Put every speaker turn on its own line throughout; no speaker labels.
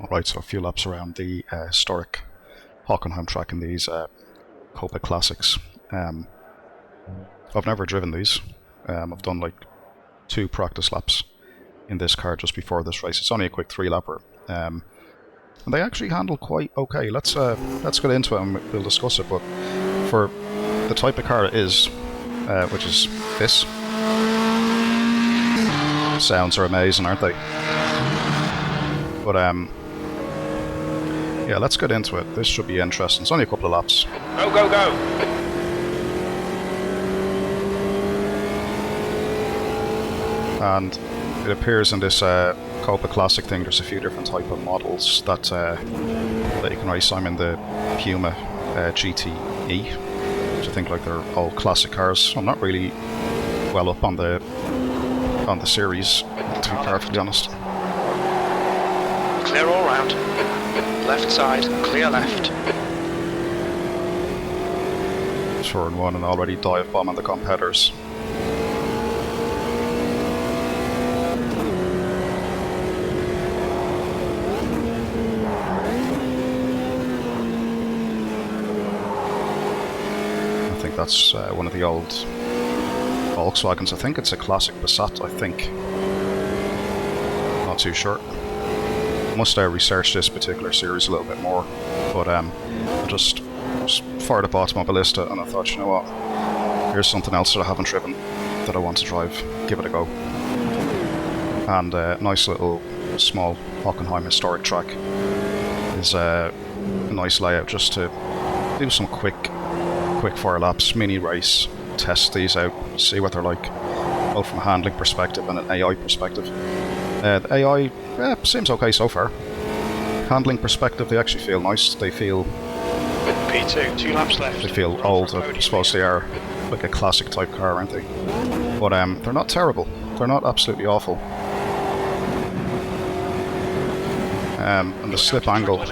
Alright, so a few laps around the historic Hockenheim track in these Copa Classics. I've never driven these. I've done like 2 practice laps in this car just before this race. It's only a quick 3-lapper. And they actually handle quite okay. Let's get into it and we'll discuss it. But for the type of car it is, which is this, sounds are amazing, aren't they? But yeah, let's get into it. This should be interesting. It's only a couple of laps.
Go, go, go!
And it appears in this Copa Classic thing, there's a few different type of models that you can race. I'm in the Puma GTE, which I think like they're all classic cars. I'm not really well up on the series, to be perfectly honest.
Clear all round. Left side, clear left.
Turn 1 and already dive bombing the competitors. I think that's one of the old Volkswagens. I think it's a classic Passat, I think. Not too sure. Must research this particular series a little bit more, but I just fired up Automobilista and I thought, you know what, here's something else that I haven't driven that I want to drive, give it a go. And a nice little small Hockenheim historic track is a nice layout just to do some quick fire laps, mini race, test these out, see what they're like, both from a handling perspective and an AI perspective. The AI seems okay so far. Handling perspective, they actually feel nice. They feel
P2, 2 laps left.
They feel old. I suppose they are like a classic type car, aren't they? But they're not terrible. They're not absolutely awful. And the slip angle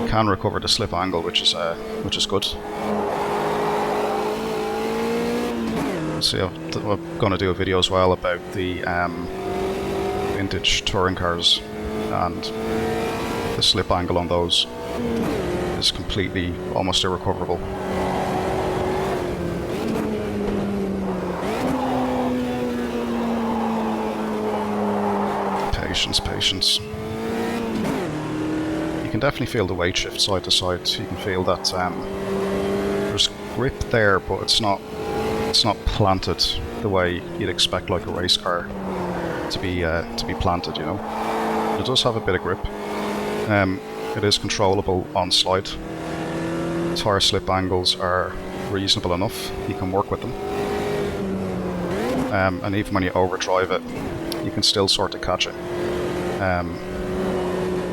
can recover the slip angle, which is good. See, I'm going to do a video as well about the vintage touring cars, and the slip angle on those is completely, almost irrecoverable. Patience. You can definitely feel the weight shift side to side. You can feel that there's grip there, but it's not planted the way you'd expect like a race car to be planted, you know. It does have a bit of grip. It is controllable on slide. Tire slip angles are reasonable enough. You can work with them. And even when you overdrive it, you can still sort of catch it.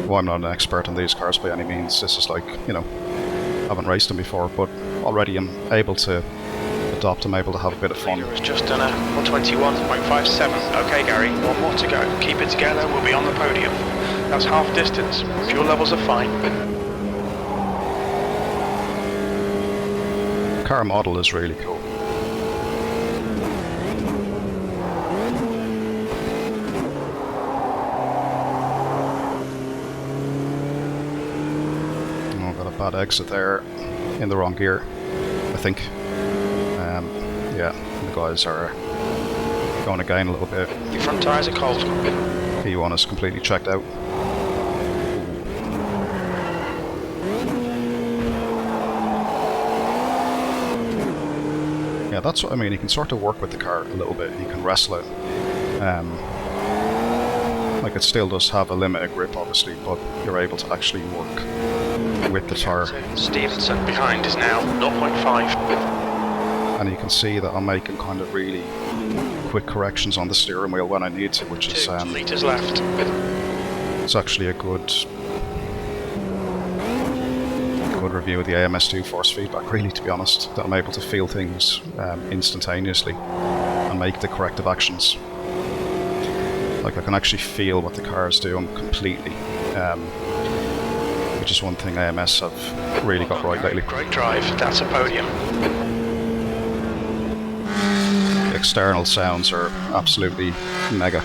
Well, I'm not an expert in these cars by any means. This is like, you know, I haven't raced them before, but already I'm able to adopt, I'm able to have a bit of fun.
It's just done a 121.57. Okay, Gary, 1 more to go. Keep it together, we'll be on the podium. That's half distance. Fuel levels are fine.
The car model is really cool. Oh, got a bad exit there in the wrong gear, I think. Yeah, the guys are going again a little bit.
Your front tyres are cold.
P1 is completely checked out. Yeah, that's what I mean. You can sort of work with the car a little bit. You can wrestle it. Like it still does have a limited grip, obviously, but you're able to actually work with the tyre.
Stevenson behind is now 0.5.
And you can see that I'm making kind of really quick corrections on the steering wheel when I need to, which is
2 litres left.
It's actually a good review of the AMS2 force feedback, really, to be honest, that I'm able to feel things instantaneously and make the corrective actions. Like I can actually feel what the car is doing completely, which is one thing AMS have really got right lately.
Great drive, that's a podium.
External sounds are absolutely mega.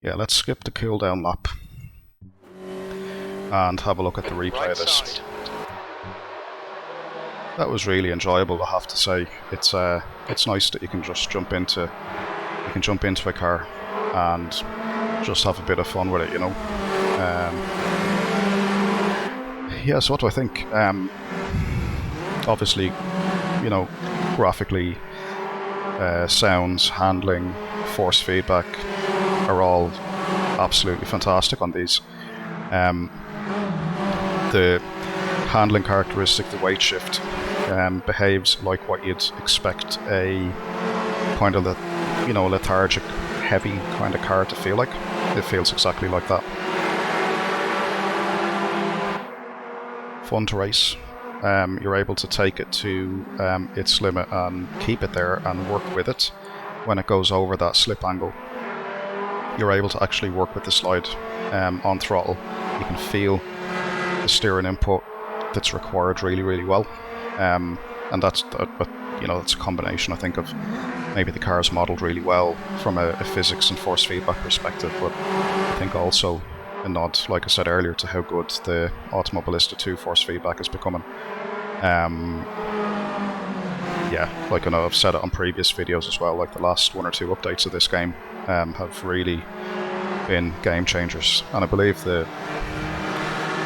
Yeah, let's skip the cool down lap and have a look at the replay of this. That was really enjoyable, I have to say. It's nice that you can just jump into a car and just have a bit of fun with it, you know. Yeah, so what do I think? Obviously, you know, graphically, sounds, handling, force feedback are all absolutely fantastic on these. The handling characteristic, the weight shift, behaves like what you'd expect a kind of lethargic, heavy kind of car to feel like. It feels exactly like that. Fun to race. You're able to take it to its limit and keep it there and work with it. When it goes over that slip angle, you're able to actually work with the slide on throttle. You can feel the steering input that's required really, really well, and that's a combination, I think, of maybe the car's modelled really well from a physics and force feedback perspective, but I think also a nod, like I said earlier, to how good the Automobilista 2 force feedback is becoming. Yeah, like I know I've said it on previous videos as well, like the last 1 or 2 updates of this game have really been game changers, and I believe the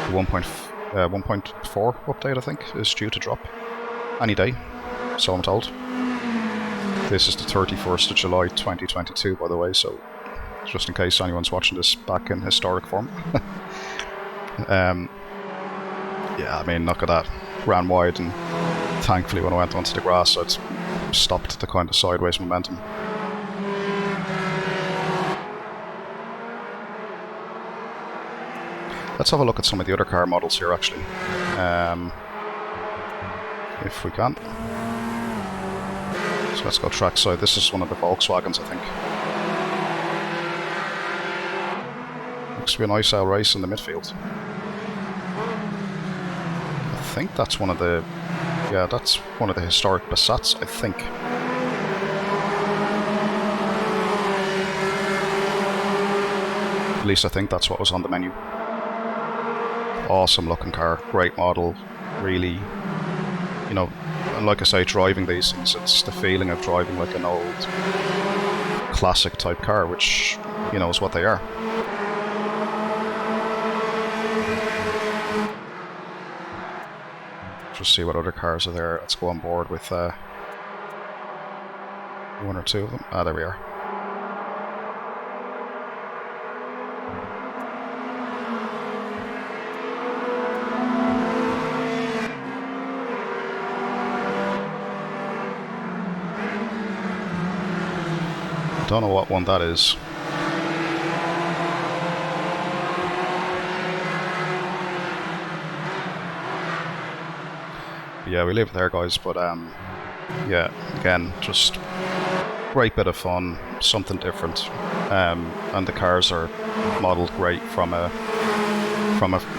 1.4 update, I think, is due to drop any day, so I'm told. This is the 31st of July 2022, by the way, so just in case anyone's watching this back in historic form. Yeah, I mean, look at that. Ran wide, and thankfully when I went onto the grass, I'd stopped the kind of sideways momentum. Let's have a look at some of the other car models here, actually, if we can. So let's go trackside. This is one of the Volkswagens, I think. Looks to be a nice old race in the midfield. I think that's one of the... Yeah, that's one of the historic Passats, I think. At least I think that's what was on the menu. Awesome looking car, great model, really, you know, and like I say, driving these things, it's the feeling of driving like an old classic type car, which, you know, is what they are. Just see what other cars are there. Let's go on board with 1 or 2 of them. Ah, there we are. Don't know what one that is. But yeah, we leave it there, guys, but yeah, again, just great bit of fun, something different, and the cars are modelled great from a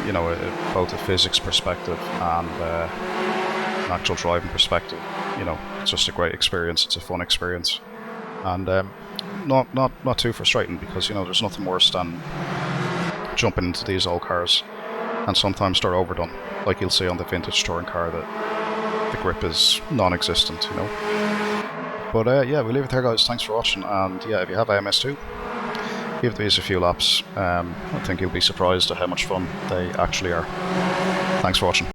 you know, both a physics perspective and an actual driving perspective. You know, it's just a great experience. It's a fun experience, and not too frustrating, because, you know, there's nothing worse than jumping into these old cars and sometimes they're overdone, like you'll see on the vintage touring car, that the grip is non-existent, you know. But yeah, we'll leave it there, guys. Thanks for watching, and yeah, if you have a MS2, give these a few laps. I think you'll be surprised at how much fun they actually are. Thanks for watching.